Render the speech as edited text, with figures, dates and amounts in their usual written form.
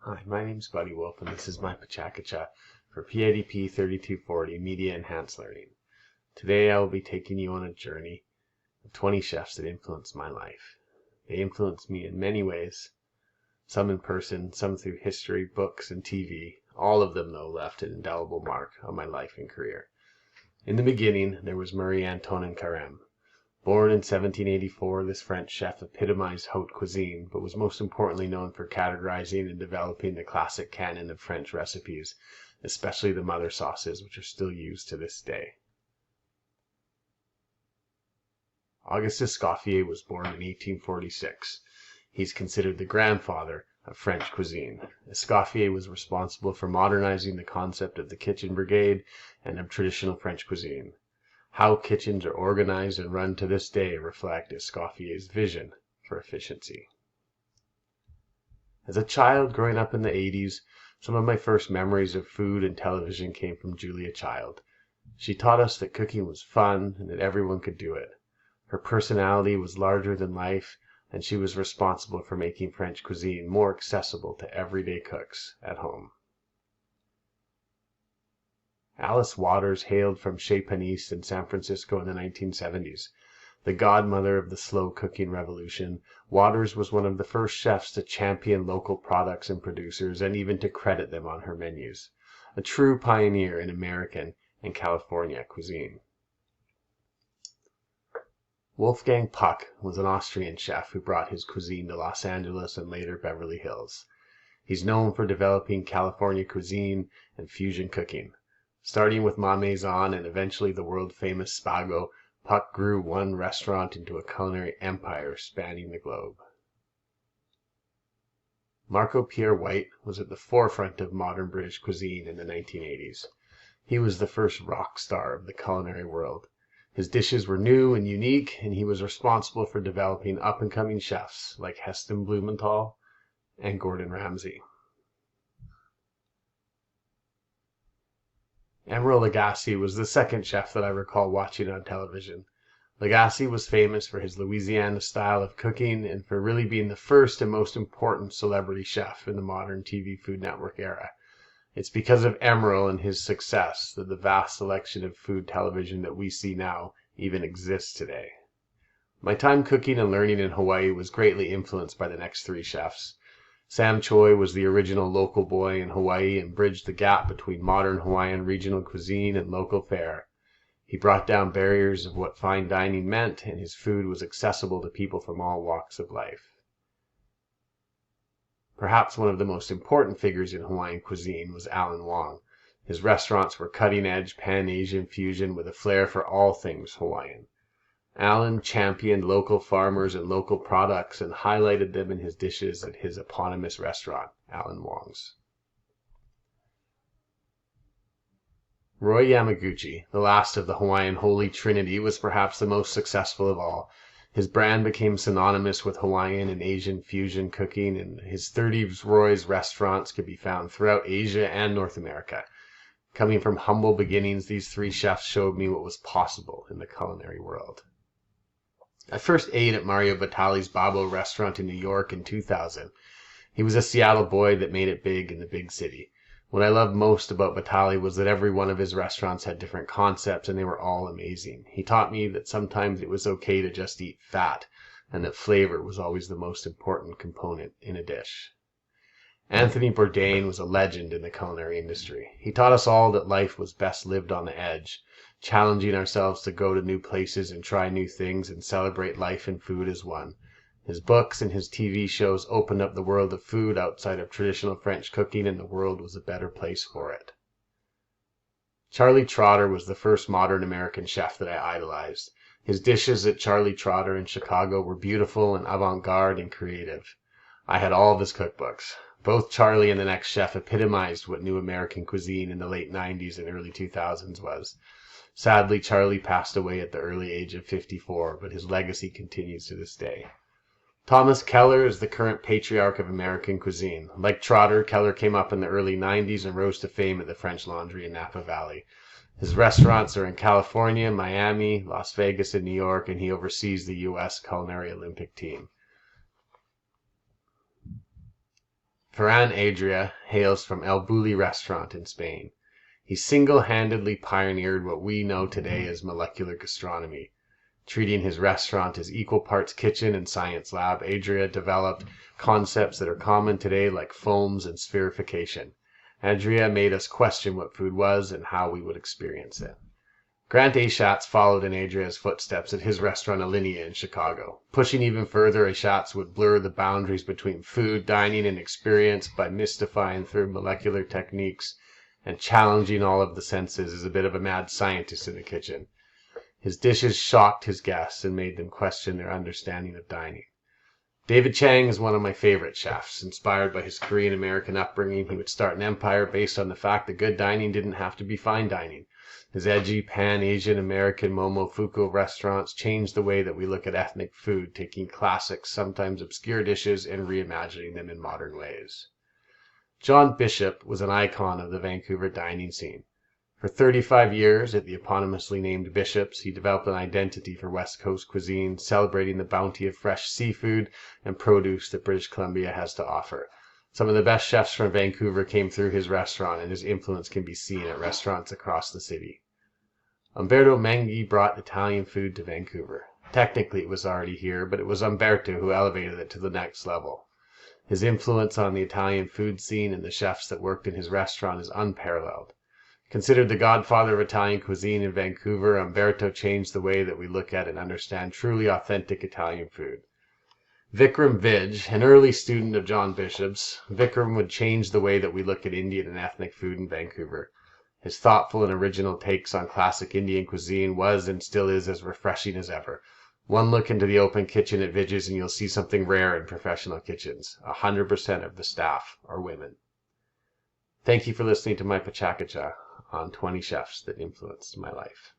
Hi, my name's Buddy Wolf, and this is my Pachakacha for PIDP 3240 Media Enhanced Learning. Today I will be taking you on a journey of 20 chefs that influenced my life. They influenced me in many ways, some in person, some through history, books, and TV. All of them, though, left an indelible mark on my life and career. In the beginning, there was Marie-Antoine Carême. Born in 1784, this French chef epitomized haute cuisine, but was most importantly known for categorizing and developing the classic canon of French recipes, especially the mother sauces, which are still used to this day. Auguste Escoffier was born in 1846. He's considered the grandfather of French cuisine. Escoffier was responsible for modernizing the concept of the kitchen brigade and of traditional French cuisine. How kitchens are organized and run to this day reflect Escoffier's vision for efficiency. As a child growing up in the 80s, some of my first memories of food and television came from Julia Child. She taught us that cooking was fun and that everyone could do it. Her personality was larger than life, and she was responsible for making French cuisine more accessible to everyday cooks at home. Alice Waters hailed from Chez Panisse in San Francisco in the 1970s. The godmother of the slow cooking revolution, Waters was one of the first chefs to champion local products and producers and even to credit them on her menus. A true pioneer in American and California cuisine. Wolfgang Puck was an Austrian chef who brought his cuisine to Los Angeles and later Beverly Hills. He's known for developing California cuisine and fusion cooking. Starting with Ma Maison and eventually the world-famous Spago, Puck grew one restaurant into a culinary empire spanning the globe. Marco Pierre White was at the forefront of modern British cuisine in the 1980s. He was the first rock star of the culinary world. His dishes were new and unique, and he was responsible for developing up-and-coming chefs like Heston Blumenthal and Gordon Ramsay. Emeril Lagasse was the second chef that I recall watching on television. Lagasse was famous for his Louisiana style of cooking and for really being the first and most important celebrity chef in the modern TV Food Network era. It's because of Emeril and his success that the vast selection of food television that we see now even exists today. My time cooking and learning in Hawaii was greatly influenced by the next three chefs. Sam Choi was the original local boy in Hawaii and bridged the gap between modern Hawaiian regional cuisine and local fare. He brought down barriers of what fine dining meant, and his food was accessible to people from all walks of life. Perhaps one of the most important figures in Hawaiian cuisine was Alan Wong. His restaurants were cutting-edge Pan-Asian fusion with a flair for all things Hawaiian. Alan championed local farmers and local products and highlighted them in his dishes at his eponymous restaurant, Alan Wong's. Roy Yamaguchi, the last of the Hawaiian Holy Trinity, was perhaps the most successful of all. His brand became synonymous with Hawaiian and Asian fusion cooking, and his 30s Roy's restaurants could be found throughout Asia and North America. Coming from humble beginnings, these three chefs showed me what was possible in the culinary world. I first ate at Mario Batali's Babbo restaurant in New York in 2000. He was a Seattle boy that made it big in the big city. What I loved most about Batali was that every one of his restaurants had different concepts and they were all amazing. He taught me that sometimes it was okay to just eat fat and that flavor was always the most important component in a dish. Anthony Bourdain was a legend in the culinary industry. He taught us all that life was best lived on the edge, challenging ourselves to go to new places and try new things and celebrate life and food as one. His books and his TV shows opened up the world of food outside of traditional French cooking, and the world was a better place for it. Charlie Trotter was the first modern American chef that I idolized. His dishes at Charlie Trotter in Chicago were beautiful and avant-garde and creative. I had all of his cookbooks. Both Charlie and the next chef epitomized what new American cuisine in the late 90s and early 2000s was. Sadly, Charlie passed away at the early age of 54, but his legacy continues to this day. Thomas Keller is the current patriarch of American cuisine. Like Trotter, Keller came up in the early 90s and rose to fame at the French Laundry in Napa Valley. His restaurants are in California, Miami, Las Vegas, and New York, and he oversees the U.S. Culinary Olympic team. Ferran Adria hails from El Bulli restaurant in Spain. He single-handedly pioneered what we know today as molecular gastronomy. Treating his restaurant as equal parts kitchen and science lab, Adria developed concepts that are common today like foams and spherification. Adria made us question what food was and how we would experience it. Grant Achatz followed in Adria's footsteps at his restaurant Alinea in Chicago. Pushing even further, Achatz would blur the boundaries between food, dining, and experience by mystifying through molecular techniques and challenging all of the senses as a bit of a mad scientist in the kitchen. His dishes shocked his guests and made them question their understanding of dining. David Chang is one of my favorite chefs. Inspired by his Korean-American upbringing, he would start an empire based on the fact that good dining didn't have to be fine dining. His edgy Pan-Asian American Momofuku restaurants changed the way that we look at ethnic food, taking classic, sometimes obscure dishes and reimagining them in modern ways. John Bishop was an icon of the Vancouver dining scene. For 35 years at the eponymously named Bishop's, he developed an identity for West Coast cuisine, celebrating the bounty of fresh seafood and produce that British Columbia has to offer. Some of the best chefs from Vancouver came through his restaurant, and his influence can be seen at restaurants across the city. Umbra Menge brought Italian food to Vancouver. Technically, it was already here, but it was Umberto who elevated it to the next level. His influence on the Italian food scene and the chefs that worked in his restaurant is unparalleled. Considered the godfather of Italian cuisine in Vancouver, Umberto changed the way that we look at and understand truly authentic Italian food. Vikram Vij, an early student of John Bishop's, Vikram would change the way that we look at Indian and ethnic food in Vancouver. His thoughtful and original takes on classic Indian cuisine was and still is as refreshing as ever. One look into the open kitchen at Vij's and you'll see something rare in professional kitchens. 100% of the staff are women. Thank you for listening to my Pachakacha on 20 chefs that influenced my life.